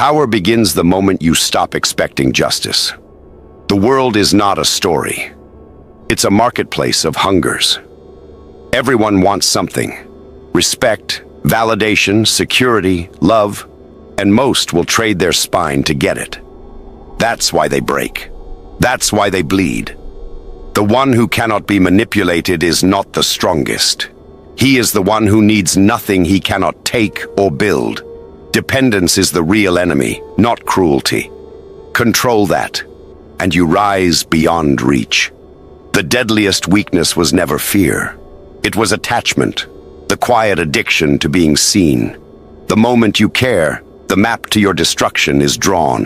Power begins the moment you stop expecting justice. The world is not a story. It's a marketplace of hungers. Everyone wants something: respect, validation, security, love, and most will trade their spine to get it. That's why they break. That's why they bleed. The one who cannot be manipulated is not the strongest. He is the one who needs nothing he cannot take or build. Dependence is the real enemy, not cruelty. Control that, and you rise beyond reach. The deadliest weakness was never fear. It was attachment, the quiet addiction to being seen. The moment you care, the map to your destruction is drawn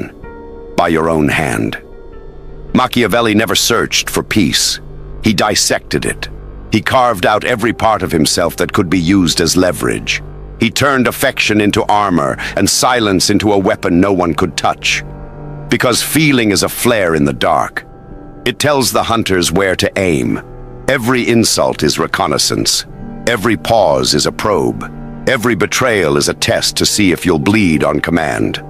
by your own hand. Machiavelli never searched for peace. He dissected it. He carved out every part of himself that could be used as leverage. He turned affection into armor and silence into a weapon no one could touch. Because feeling is a flare in the dark. It tells the hunters where to aim. Every insult is reconnaissance. Every pause is a probe. Every betrayal is a test to see if you'll bleed on command.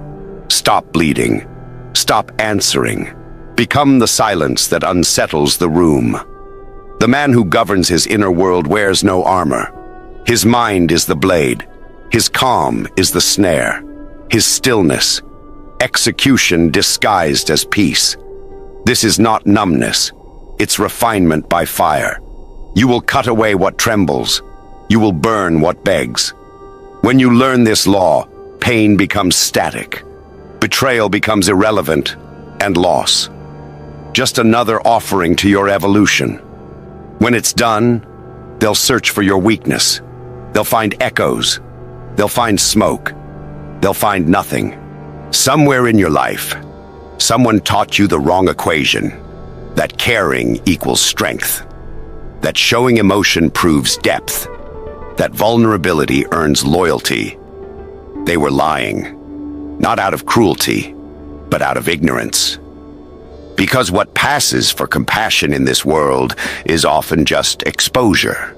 Stop bleeding. Stop answering. Become the silence that unsettles the room. The man who governs his inner world wears no armor. His mind is the blade. His calm is the snare. His stillness, execution disguised as peace. This is not numbness. It's refinement by fire. You will cut away what trembles. You will burn what begs. When you learn this law, pain becomes static. Betrayal becomes irrelevant, and loss. Just another offering to your evolution. When it's done, they'll search for your weakness. They'll find echoes. They'll find smoke. They'll find nothing. Somewhere in your life, someone taught you the wrong equation. That caring equals strength. That showing emotion proves depth. That vulnerability earns loyalty. They were lying. Not out of cruelty, but out of ignorance. Because what passes for compassion in this world is often just exposure.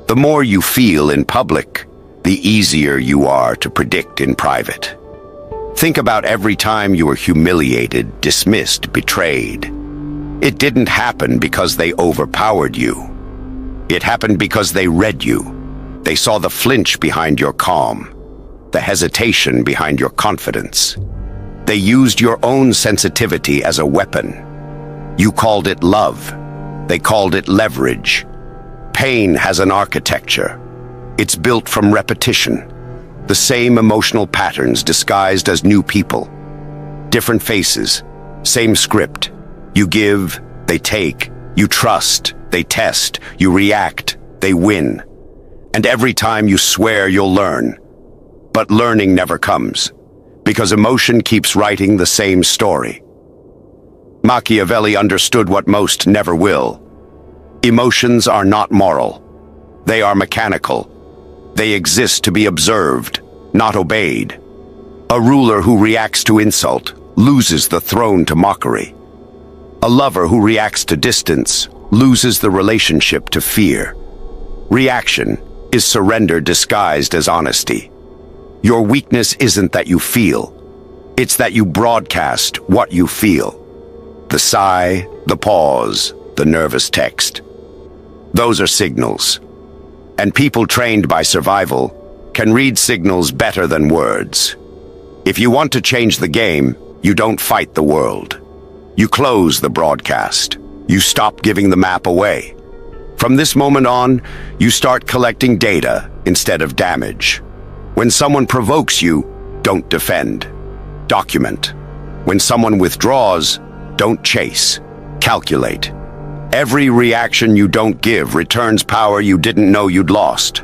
The more you feel in public, the easier you are to predict in private. Think about every time you were humiliated, dismissed, betrayed. It didn't happen because they overpowered you. It happened because they read you. They saw the flinch behind your calm, the hesitation behind your confidence. They used your own sensitivity as a weapon. You called it love. They called it leverage. Pain has an architecture. It's built from repetition. The same emotional patterns disguised as new people. Different faces, same script. You give, they take. You trust, they test. You react, they win. And every time you swear you'll learn. But learning never comes, because emotion keeps writing the same story. Machiavelli understood what most never will. Emotions are not moral. They are mechanical. They exist to be observed, not obeyed. A ruler who reacts to insult loses the throne to mockery. A lover who reacts to distance loses the relationship to fear. Reaction is surrender disguised as honesty. Your weakness isn't that you feel. It's that you broadcast what you feel. The sigh, the pause, the nervous text. Those are signals. And people trained by survival can read signals better than words. If you want to change the game, you don't fight the world. You close the broadcast. You stop giving the map away. From this moment on, you start collecting data instead of damage. When someone provokes you, don't defend. Document. When someone withdraws, don't chase. Calculate. Every reaction you don't give returns power you didn't know you'd lost.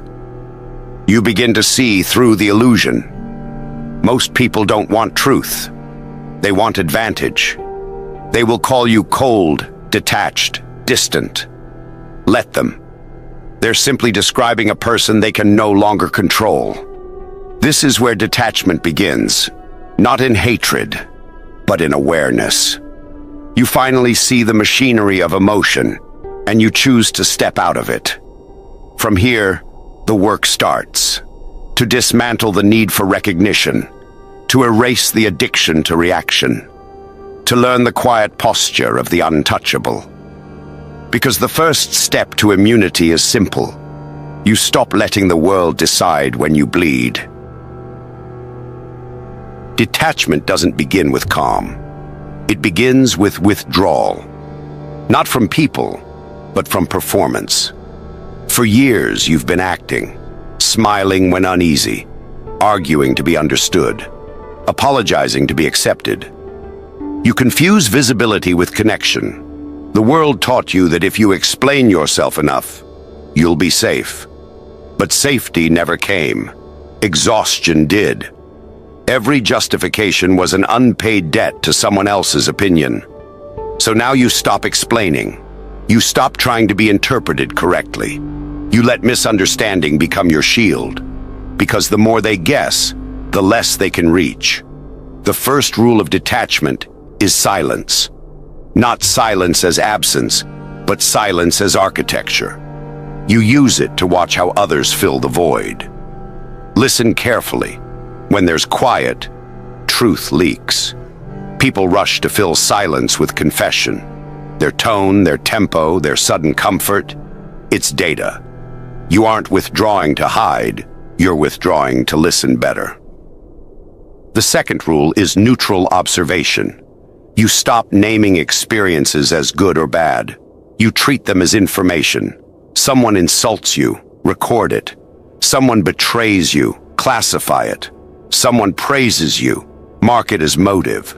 You begin to see through the illusion. Most people don't want truth. They want advantage. They will call you cold, detached, distant. Let them. They're simply describing a person they can no longer control. This is where detachment begins, not in hatred, but in awareness. You finally see the machinery of emotion, and you choose to step out of it. From here, the work starts. To dismantle the need for recognition, to erase the addiction to reaction, to learn the quiet posture of the untouchable. Because the first step to immunity is simple. You stop letting the world decide when you bleed. Detachment doesn't begin with calm. It begins with withdrawal. Not from people, but from performance. For years you've been acting, smiling when uneasy, arguing to be understood, apologizing to be accepted. You confuse visibility with connection. The world taught you that if you explain yourself enough, you'll be safe. But safety never came. Exhaustion did. Every justification was an unpaid debt to someone else's opinion. So now you stop explaining. You stop trying to be interpreted correctly. You let misunderstanding become your shield. Because the more they guess, the less they can reach. The first rule of detachment is silence. Not silence as absence, but silence as architecture. You use it to watch how others fill the void. Listen carefully. When there's quiet, truth leaks. People rush to fill silence with confession. Their tone, their tempo, their sudden comfort, it's data. You aren't withdrawing to hide, you're withdrawing to listen better. The second rule is neutral observation. You stop naming experiences as good or bad. You treat them as information. Someone insults you, record it. Someone betrays you, classify it. Someone praises you, mark it as motive.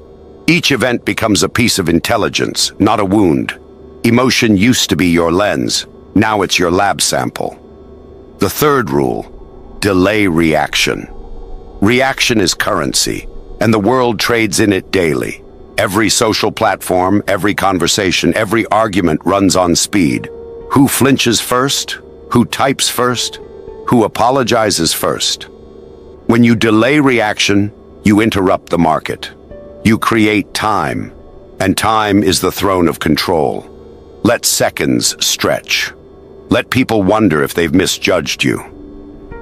Each event becomes a piece of intelligence, not a wound. Emotion used to be your lens, now it's your lab sample. The third rule, delay reaction. Reaction is currency, and the world trades in it daily. Every social platform, every conversation, every argument runs on speed. Who flinches first? Who types first? Who apologizes first? When you delay reaction, you interrupt the market. You create time, and time is the throne of control. Let seconds stretch. Let people wonder if they've misjudged you.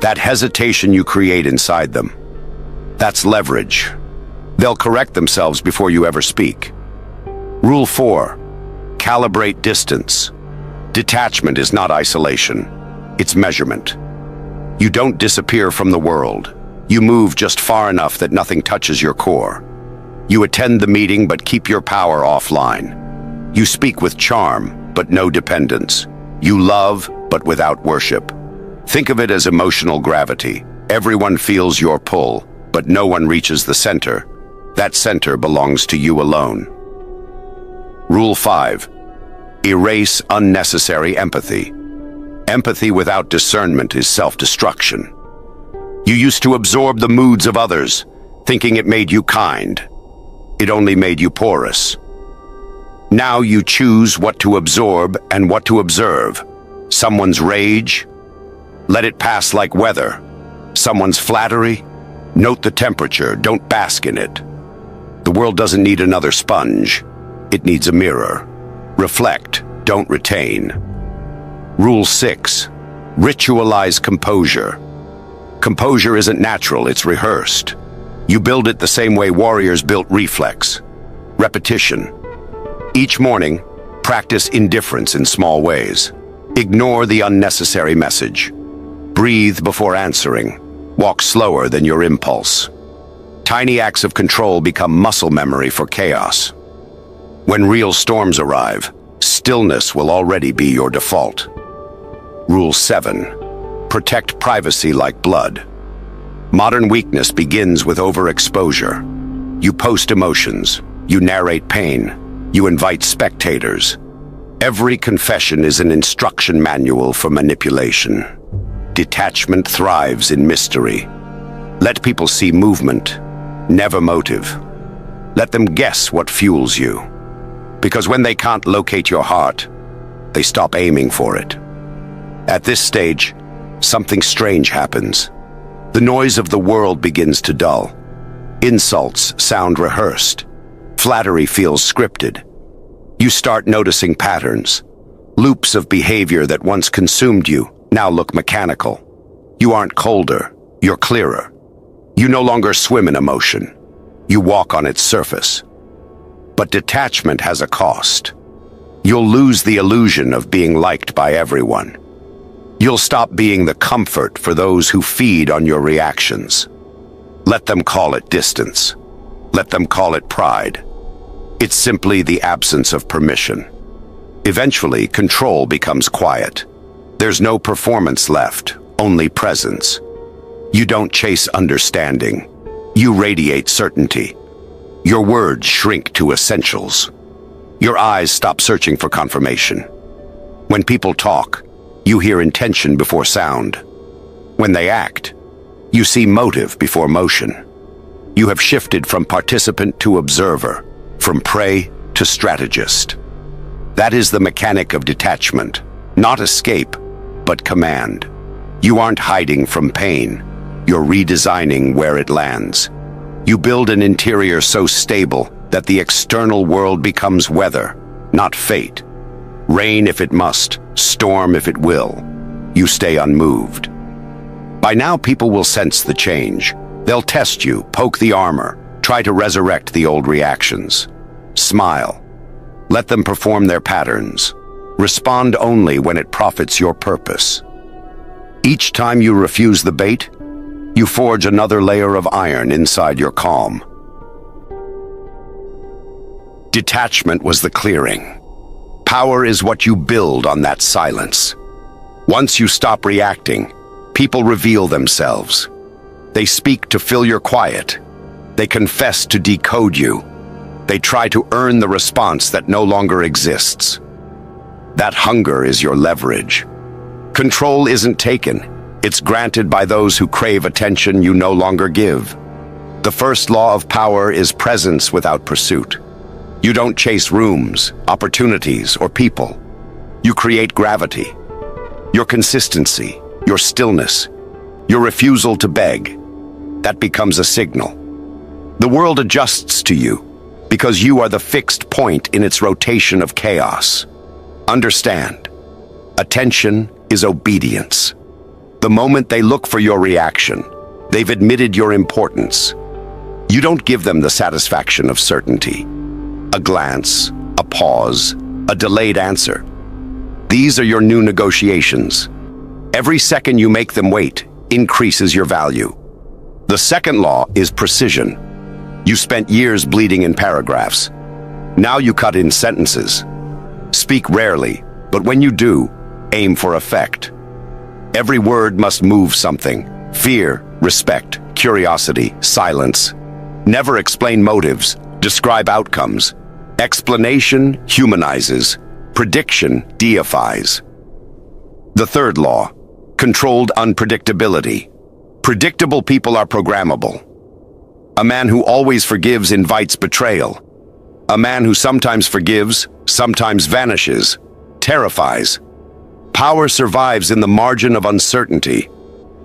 That hesitation you create inside them, that's leverage. They'll correct themselves before you ever speak. Rule 4, calibrate distance. Detachment is not isolation, it's measurement. You don't disappear from the world. You move just far enough that nothing touches your core. You attend the meeting but keep your power offline. You speak with charm but no dependence. You love but without worship. Think of it as emotional gravity. Everyone feels your pull, but no one reaches the center. That center belongs to you alone. Rule 5. Erase unnecessary empathy. Empathy without discernment is self-destruction. You used to absorb the moods of others, thinking it made you kind. It only made you porous. Now you choose what to absorb and what to observe. Someone's rage, let it pass like weather. Someone's flattery, note the temperature, don't bask in it. The world doesn't need another sponge. It needs a mirror. Reflect, don't retain. Rule 6. Ritualize composure. Composure isn't natural, it's rehearsed. You build it the same way warriors built reflex. Repetition. Each morning, practice indifference in small ways. Ignore the unnecessary message. Breathe before answering. Walk slower than your impulse. Tiny acts of control become muscle memory for chaos. When real storms arrive, stillness will already be your default. Rule 7. Protect privacy like blood. Modern weakness begins with overexposure. You post emotions. You narrate pain. You invite spectators. Every confession is an instruction manual for manipulation. Detachment thrives in mystery. Let people see movement, never motive. Let them guess what fuels you. Because when they can't locate your heart, they stop aiming for it. At this stage, something strange happens. The noise of the world begins to dull. Insults sound rehearsed. Flattery feels scripted. You start noticing patterns. Loops of behavior that once consumed you now look mechanical. You aren't colder, you're clearer. You no longer swim in emotion. You walk on its surface. But detachment has a cost. You'll lose the illusion of being liked by everyone. You'll stop being the comfort for those who feed on your reactions. Let them call it distance. Let them call it pride. It's simply the absence of permission. Eventually, control becomes quiet. There's no performance left, only presence. You don't chase understanding. You radiate certainty. Your words shrink to essentials. Your eyes stop searching for confirmation. When people talk, you hear intention before sound. When they act, you see motive before motion. You have shifted from participant to observer, from prey to strategist. That is the mechanic of detachment, not escape, but command. You aren't hiding from pain. You're redesigning where it lands. You build an interior so stable that the external world becomes weather, not fate. Rain if it must, storm if it will. You stay unmoved. By now, people will sense the change. They'll test you, poke the armor, try to resurrect the old reactions. Smile. Let them perform their patterns. Respond only when it profits your purpose. Each time you refuse the bait, you forge another layer of iron inside your calm. Detachment was the clearing. Power is what you build on that silence. Once you stop reacting, people reveal themselves. They speak to fill your quiet. They confess to decode you. They try to earn the response that no longer exists. That hunger is your leverage. Control isn't taken. It's granted by those who crave attention you no longer give. The first law of power is presence without pursuit. You don't chase rooms, opportunities, or people. You create gravity. Your consistency, your stillness, your refusal to beg, that becomes a signal. The world adjusts to you because you are the fixed point in its rotation of chaos. Understand, attention is obedience. The moment they look for your reaction, they've admitted your importance. You don't give them the satisfaction of certainty. A glance, a pause, a delayed answer. These are your new negotiations. Every second you make them wait increases your value. The second law is precision. You spent years bleeding in paragraphs. Now you cut in sentences. Speak rarely, but when you do, aim for effect. Every word must move something. Fear, respect, curiosity, silence. Never explain motives, describe outcomes. Explanation humanizes, prediction deifies. The third law, controlled unpredictability. Predictable people are programmable. A man who always forgives invites betrayal. A man who sometimes forgives, sometimes vanishes, terrifies. Power survives in the margin of uncertainty.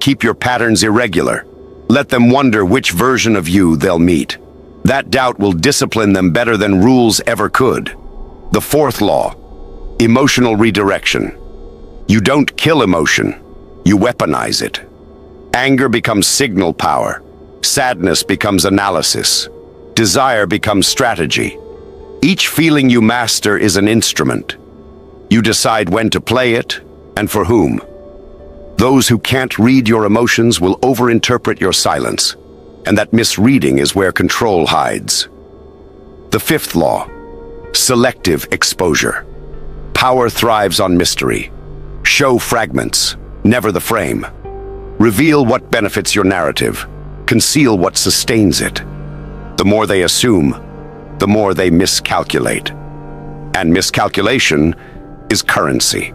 Keep your patterns irregular. Let them wonder which version of you they'll meet. That doubt will discipline them better than rules ever could. The fourth law, emotional redirection. You don't kill emotion, you weaponize it. Anger becomes signal power. Sadness becomes analysis. Desire becomes strategy. Each feeling you master is an instrument. You decide when to play it and for whom. Those who can't read your emotions will overinterpret your silence, and that misreading is where control hides. The fifth law, selective exposure. Power thrives on mystery. Show fragments, never the frame. Reveal what benefits your narrative. Conceal what sustains it. The more they assume, the more they miscalculate. And miscalculation is currency.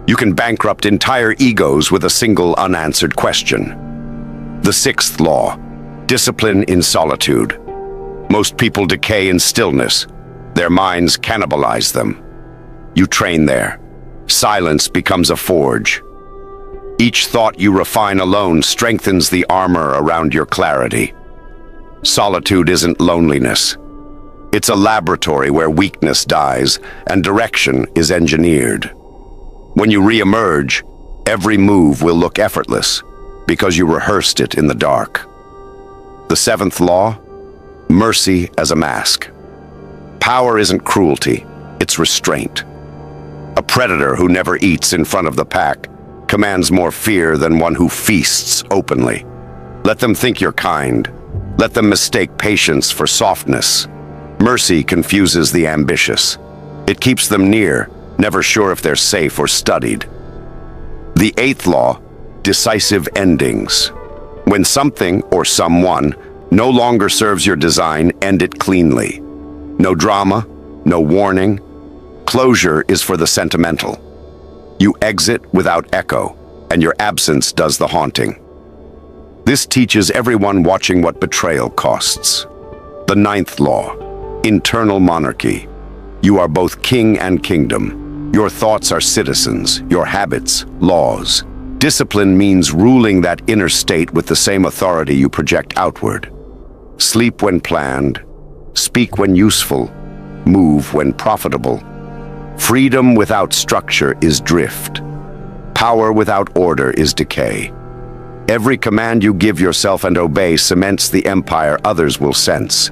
You can bankrupt entire egos with a single unanswered question. The sixth law, discipline in solitude. Most people decay in stillness. Their minds cannibalize them. You train there. Silence becomes a forge. Each thought you refine alone strengthens the armor around your clarity. Solitude isn't loneliness. It's a laboratory where weakness dies and direction is engineered. When you re-emerge, every move will look effortless because you rehearsed it in the dark. The seventh law, mercy as a mask. Power isn't cruelty, it's restraint. A predator who never eats in front of the pack commands more fear than one who feasts openly. Let them think you're kind. Let them mistake patience for softness. Mercy confuses the ambitious. It keeps them near, never sure if they're safe or studied. The eighth law, decisive endings. When something or someone no longer serves your design, end it cleanly. No drama, no warning. Closure is for the sentimental. You exit without echo, and your absence does the haunting. This teaches everyone watching what betrayal costs. The ninth law, internal monarchy. You are both king and kingdom. Your thoughts are citizens, your habits, laws. Discipline means ruling that inner state with the same authority you project outward. Sleep when planned, speak when useful, move when profitable. Freedom without structure is drift. Power without order is decay. Every command you give yourself and obey cements the empire others will sense.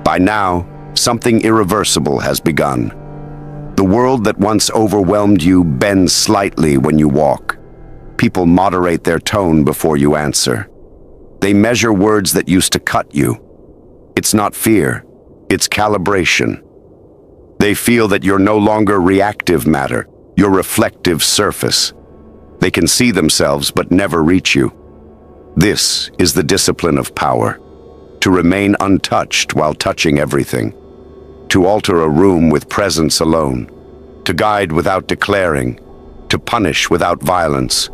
By now, something irreversible has begun. The world that once overwhelmed you bends slightly when you walk. People moderate their tone before you answer. They measure words that used to cut you. It's not fear, it's calibration. They feel that you're no longer reactive matter, you're reflective surface. They can see themselves but never reach you. This is the discipline of power. To remain untouched while touching everything. To alter a room with presence alone. To guide without declaring. To punish without violence.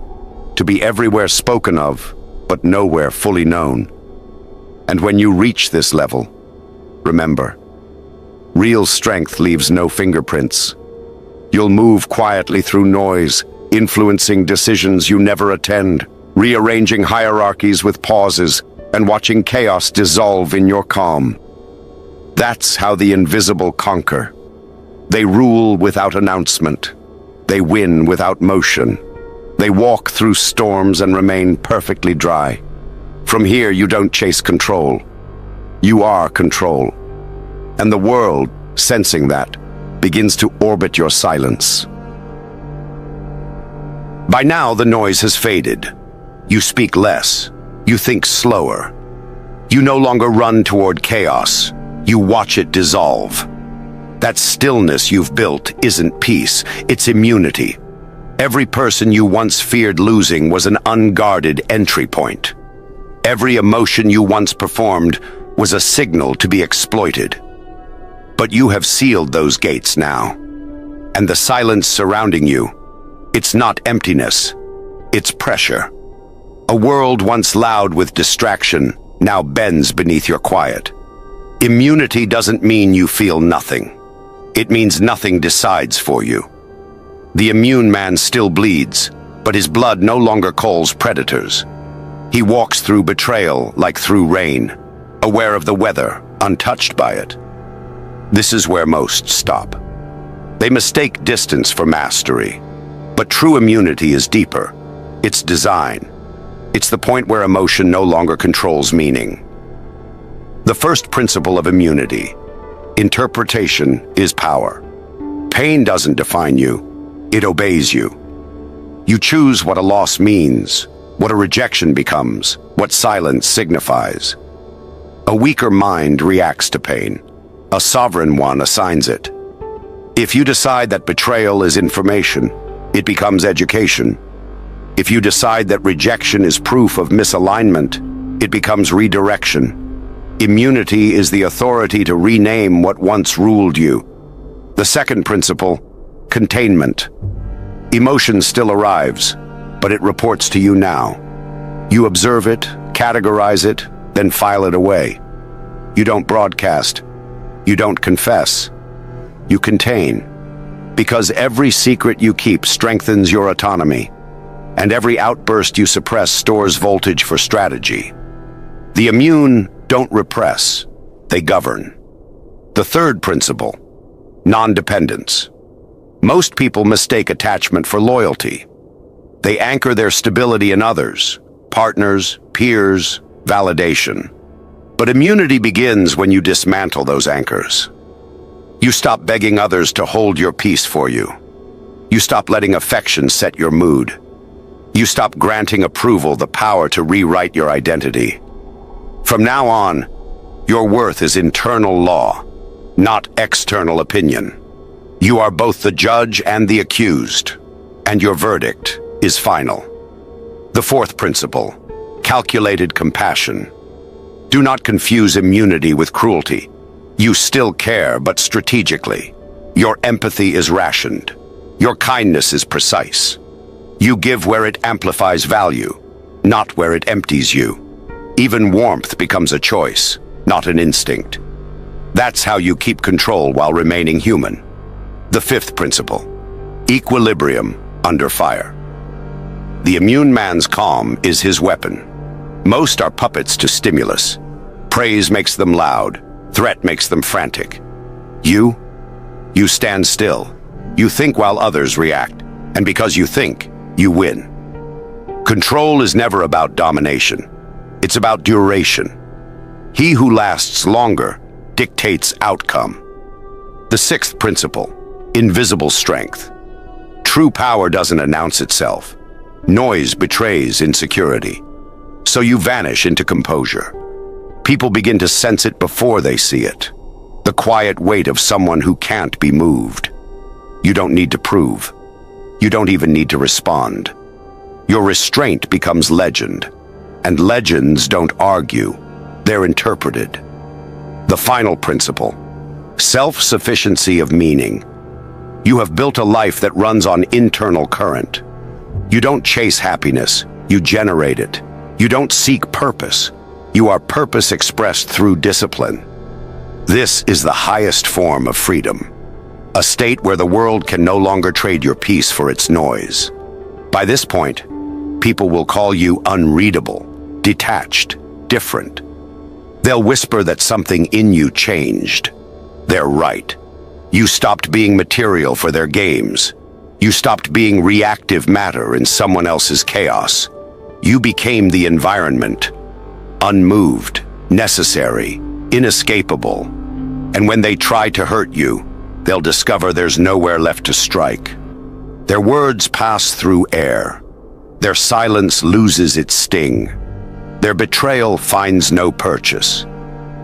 To be everywhere spoken of, but nowhere fully known. And when you reach this level, remember, real strength leaves no fingerprints. You'll move quietly through noise, influencing decisions you never attend, rearranging hierarchies with pauses, and watching chaos dissolve in your calm. That's how the invisible conquer. They rule without announcement. They win without motion. They walk through storms and remain perfectly dry. From here, you don't chase control. You are control. And the world, sensing that, begins to orbit your silence. By now, the noise has faded. You speak less. You think slower. You no longer run toward chaos. You watch it dissolve. That stillness you've built isn't peace, it's immunity. Every person you once feared losing was an unguarded entry point. Every emotion you once performed was a signal to be exploited. But you have sealed those gates now. And the silence surrounding you, it's not emptiness, it's pressure. A world once loud with distraction now bends beneath your quiet. Immunity doesn't mean you feel nothing. It means nothing decides for you. The immune man still bleeds, but his blood no longer calls predators. He walks through betrayal like through rain, aware of the weather, untouched by it. This is where most stop. They mistake distance for mastery, but true immunity is deeper. It's design. It's the point where emotion no longer controls meaning. The first principle of immunity, interpretation, is power. Pain doesn't define you, it obeys you. You choose what a loss means, what a rejection becomes, what silence signifies. A weaker mind reacts to pain. A sovereign one assigns it. If you decide that betrayal is information, it becomes education. If you decide that rejection is proof of misalignment, it becomes redirection. Immunity is the authority to rename what once ruled you. The second principle, containment. Emotion still arrives, but it reports to you now. You observe it, categorize it, then file it away. You don't broadcast. You don't confess. You contain. Because every secret you keep strengthens your autonomy, and every outburst you suppress stores voltage for strategy. The immune don't repress, they govern. The third principle, non-dependence. Most people mistake attachment for loyalty. They anchor their stability in others, partners, peers, validation. But immunity begins when you dismantle those anchors. You stop begging others to hold your peace for you. You stop letting affection set your mood. You stop granting approval the power to rewrite your identity. From now on, your worth is internal law, not external opinion. You are both the judge and the accused, and your verdict is final. The fourth principle, calculated compassion. Do not confuse immunity with cruelty. You still care, but strategically. Your empathy is rationed. Your kindness is precise. You give where it amplifies value, not where it empties you. Even warmth becomes a choice, not an instinct. That's how you keep control while remaining human. The fifth principle, equilibrium under fire. The immune man's calm is his weapon. Most are puppets to stimulus. Praise makes them loud. Threat makes them frantic. You stand still. You think while others react. And because you think, you win. Control is never about domination. It's about duration. He who lasts longer dictates outcome. The sixth principle, invisible strength. True power doesn't announce itself. Noise betrays insecurity. So you vanish into composure. People begin to sense it before they see it. The quiet weight of someone who can't be moved. You don't need to prove. You don't even need to respond. Your restraint becomes legend. And legends don't argue. They're interpreted. The final principle, self-sufficiency of meaning. You have built a life that runs on internal current. You don't chase happiness, you generate it. You don't seek purpose. You are purpose expressed through discipline. This is the highest form of freedom. A state where the world can no longer trade your peace for its noise. By this point, people will call you unreadable, detached, different. They'll whisper that something in you changed. They're right. You stopped being material for their games. You stopped being reactive matter in someone else's chaos. You became the environment. Unmoved, necessary, inescapable. And when they try to hurt you, they'll discover there's nowhere left to strike. Their words pass through air. Their silence loses its sting. Their betrayal finds no purchase.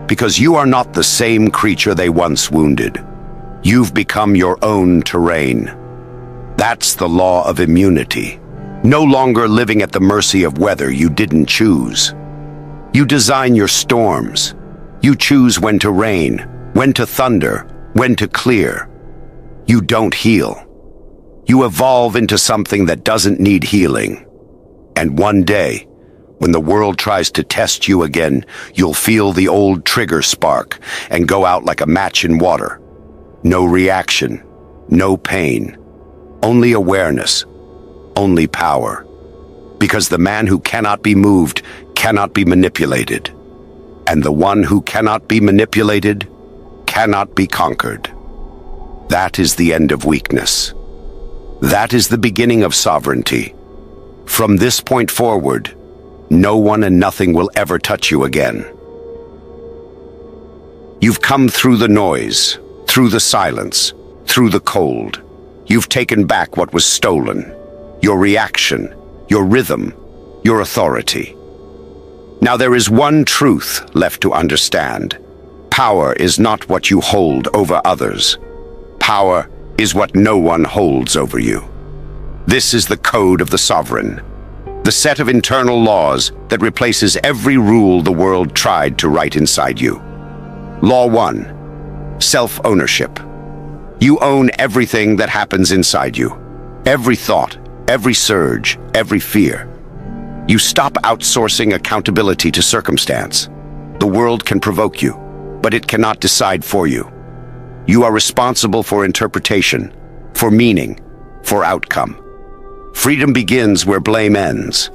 Because you are not the same creature they once wounded. You've become your own terrain. That's the law of immunity. No longer living at the mercy of weather you didn't choose. You design your storms. You choose when to rain, when to thunder, when to clear. You don't heal. You evolve into something that doesn't need healing. And one day, when the world tries to test you again, you'll feel the old trigger spark and go out like a match in water. No reaction, no pain, only awareness, only power. Because the man who cannot be moved cannot be manipulated. And the one who cannot be manipulated cannot be conquered. That is the end of weakness. That is the beginning of sovereignty. From this point forward, no one and nothing will ever touch you again. You've come through the noise, through the silence, through the cold. You've taken back what was stolen. Your reaction, your rhythm, your authority. Now there is one truth left to understand. Power is not what you hold over others. Power is what no one holds over you. This is the code of the sovereign. The set of internal laws that replaces every rule the world tried to write inside you. Law 1. Self-ownership. You own everything that happens inside you. Every thought, every surge, every fear. You stop outsourcing accountability to circumstance. The world can provoke you, but it cannot decide for you. You are responsible for interpretation, for meaning, for outcome. Freedom begins where blame ends.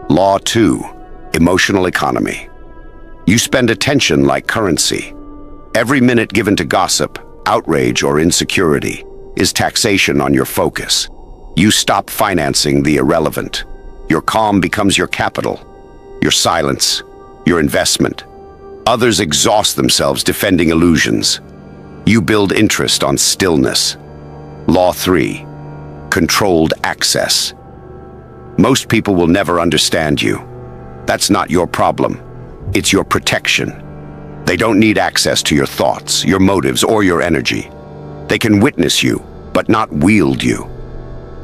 Law 2. Emotional economy. You spend attention like currency. Every minute given to gossip, outrage, or insecurity is taxation on your focus. You stop financing the irrelevant. Your calm becomes your capital, your silence, your investment. Others exhaust themselves defending illusions. You build interest on stillness. Law 3. Controlled access. Most people will never understand you. That's not your problem. It's your protection. They don't need access to your thoughts, your motives, or your energy. They can witness you, but not wield you.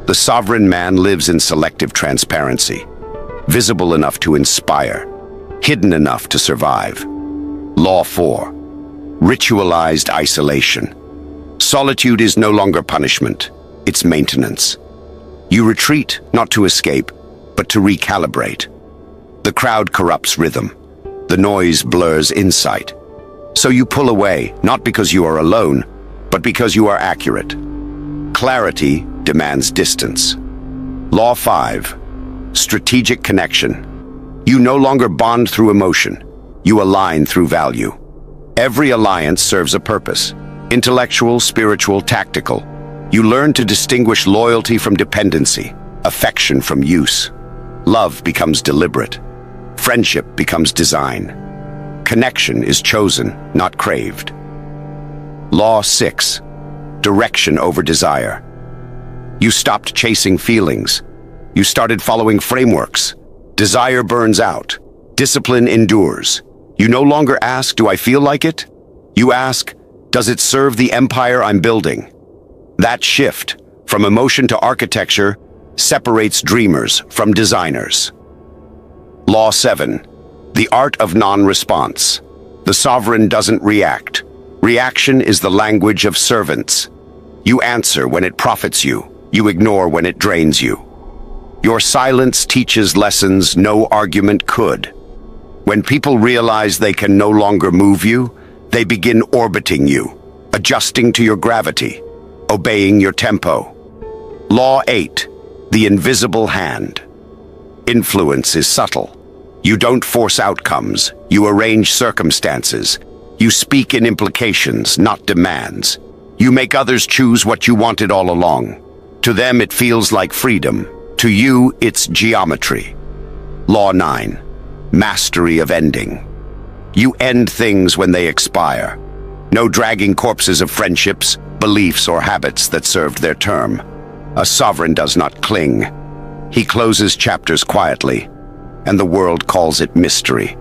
The sovereign man lives in selective transparency, visible enough to inspire, hidden enough to survive. Law 4. Ritualized isolation. Solitude is no longer punishment, it's maintenance. You retreat not to escape, but to recalibrate. The crowd corrupts rhythm. The noise blurs insight. So you pull away, not because you are alone, but because you are accurate. Clarity demands distance. Law 5. Strategic connection. You no longer bond through emotion. You align through value. Every alliance serves a purpose. Intellectual, spiritual, tactical. You learn to distinguish loyalty from dependency, affection from use. Love becomes deliberate. Friendship becomes design. Connection is chosen, not craved. Law 6. Direction over desire. You stopped chasing feelings. You started following frameworks. Desire burns out. Discipline endures. You no longer ask, do I feel like it? You ask, does it serve the empire I'm building? That shift, from emotion to architecture, separates dreamers from designers. Law 7. The art of non-response. The sovereign doesn't react. Reaction is the language of servants. You answer when it profits you. You ignore when it drains you. Your silence teaches lessons no argument could. When people realize they can no longer move you, they begin orbiting you, adjusting to your gravity, obeying your tempo. Law 8. The invisible hand. Influence is subtle. You don't force outcomes. You arrange circumstances. You speak in implications, not demands. You make others choose what you wanted all along. To them, it feels like freedom. To you, it's geometry. Law 9. Mastery of ending. You end things when they expire. No dragging corpses of friendships, beliefs, or habits that served their term. A sovereign does not cling. He closes chapters quietly, and the world calls it mystery.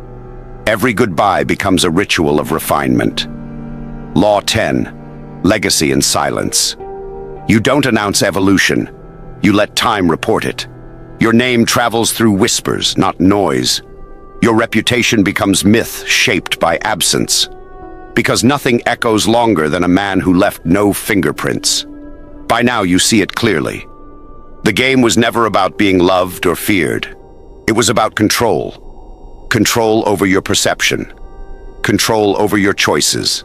Every goodbye becomes a ritual of refinement. Law 10. Legacy in silence. You don't announce evolution. You let time report it. Your name travels through whispers, not noise. Your reputation becomes myth shaped by absence. Because nothing echoes longer than a man who left no fingerprints. By now you see it clearly. The game was never about being loved or feared. It was about control. Control over your perception. Control over your choices.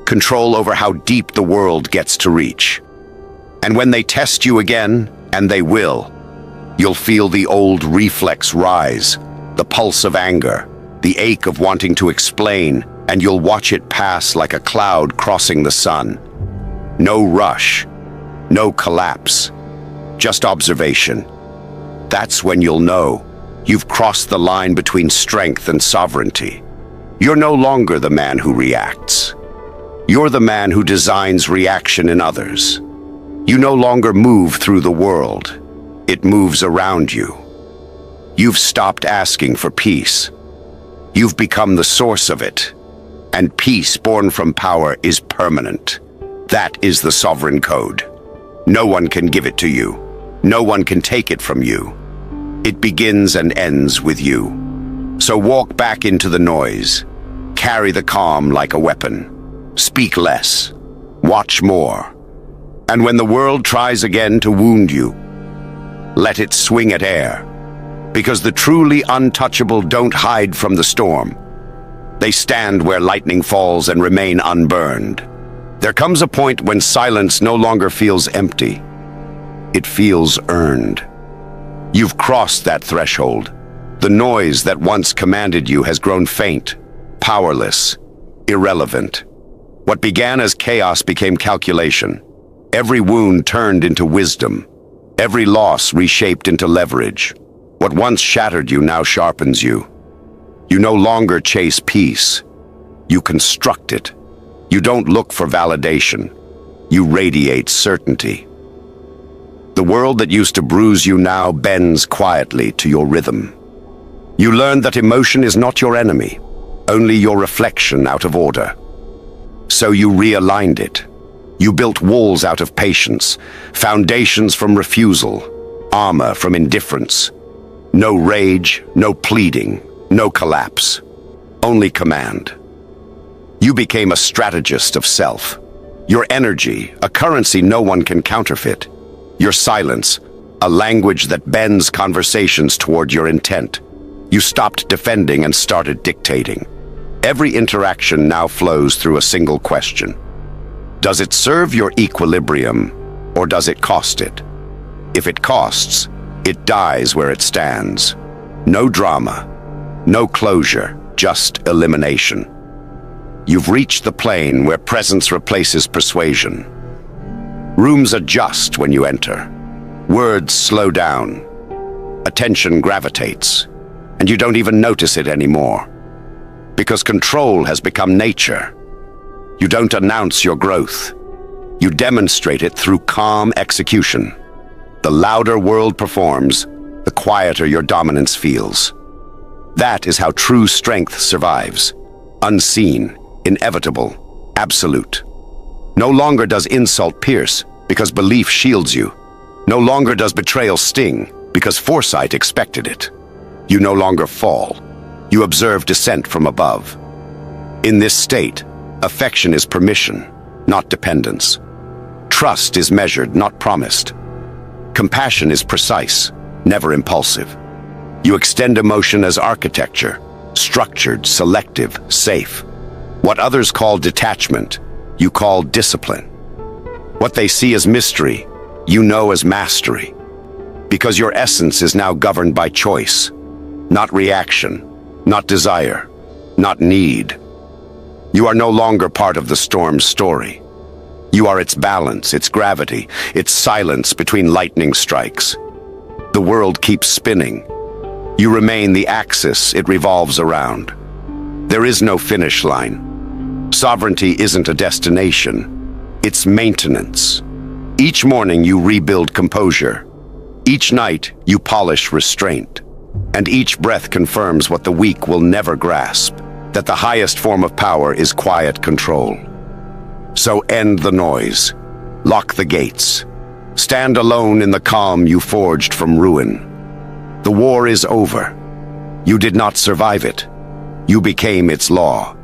Control over how deep the world gets to reach. And when they test you again, and they will, you'll feel the old reflex rise, the pulse of anger, the ache of wanting to explain, and you'll watch it pass like a cloud crossing the sun. No rush, no collapse, just observation. That's when you'll know you've crossed the line between strength and sovereignty. You're no longer the man who reacts. You're the man who designs reaction in others. You no longer move through the world. It moves around you. You've stopped asking for peace. You've become the source of it. And peace born from power is permanent. That is the sovereign code. No one can give it to you. No one can take it from you. It begins and ends with you. So walk back into the noise. Carry the calm like a weapon. Speak less. Watch more. And when the world tries again to wound you, let it swing at air. Because the truly untouchable don't hide from the storm. They stand where lightning falls and remain unburned. There comes a point when silence no longer feels empty. It feels earned. You've crossed that threshold. The noise that once commanded you has grown faint, powerless, irrelevant. What began as chaos became calculation. Every wound turned into wisdom. Every loss reshaped into leverage. What once shattered you now sharpens you. You no longer chase peace. You construct it. You don't look for validation. You radiate certainty. The world that used to bruise you now bends quietly to your rhythm. You learned that emotion is not your enemy, only your reflection out of order. So you realigned it. You built walls out of patience, foundations from refusal, armor from indifference. No rage, no pleading, no collapse, only command. You became a strategist of self. Your energy, a currency no one can counterfeit. Your silence, a language that bends conversations toward your intent. You stopped defending and started dictating. Every interaction now flows through a single question. Does it serve your equilibrium, or does it cost it? If it costs, it dies where it stands. No drama, no closure, just elimination. You've reached the plane where presence replaces persuasion. Rooms adjust when you enter. Words slow down. Attention gravitates, and you don't even notice it anymore. Because control has become nature. You don't announce your growth. You demonstrate it through calm execution. The louder world performs, the quieter your dominance feels. That is how true strength survives. Unseen, inevitable, absolute. No longer does insult pierce, because belief shields you. No longer does betrayal sting, because foresight expected it. You no longer fall. You observe descent from above. In this state, affection is permission, not dependence. Trust is measured, not promised. Compassion is precise, never impulsive. You extend emotion as architecture, structured, selective, safe. What others call detachment, you call discipline. What they see as mystery, you know as mastery. Because your essence is now governed by choice, not reaction, not desire, not need. You are no longer part of the storm's story. You are its balance, its gravity, its silence between lightning strikes. The world keeps spinning. You remain the axis it revolves around. There is no finish line. Sovereignty isn't a destination. It's maintenance. Each morning you rebuild composure. Each night you polish restraint. And each breath confirms what the weak will never grasp, that the highest form of power is quiet control. So end the noise. Lock the gates. Stand alone in the calm you forged from ruin. The war is over. You did not survive it. You became its law.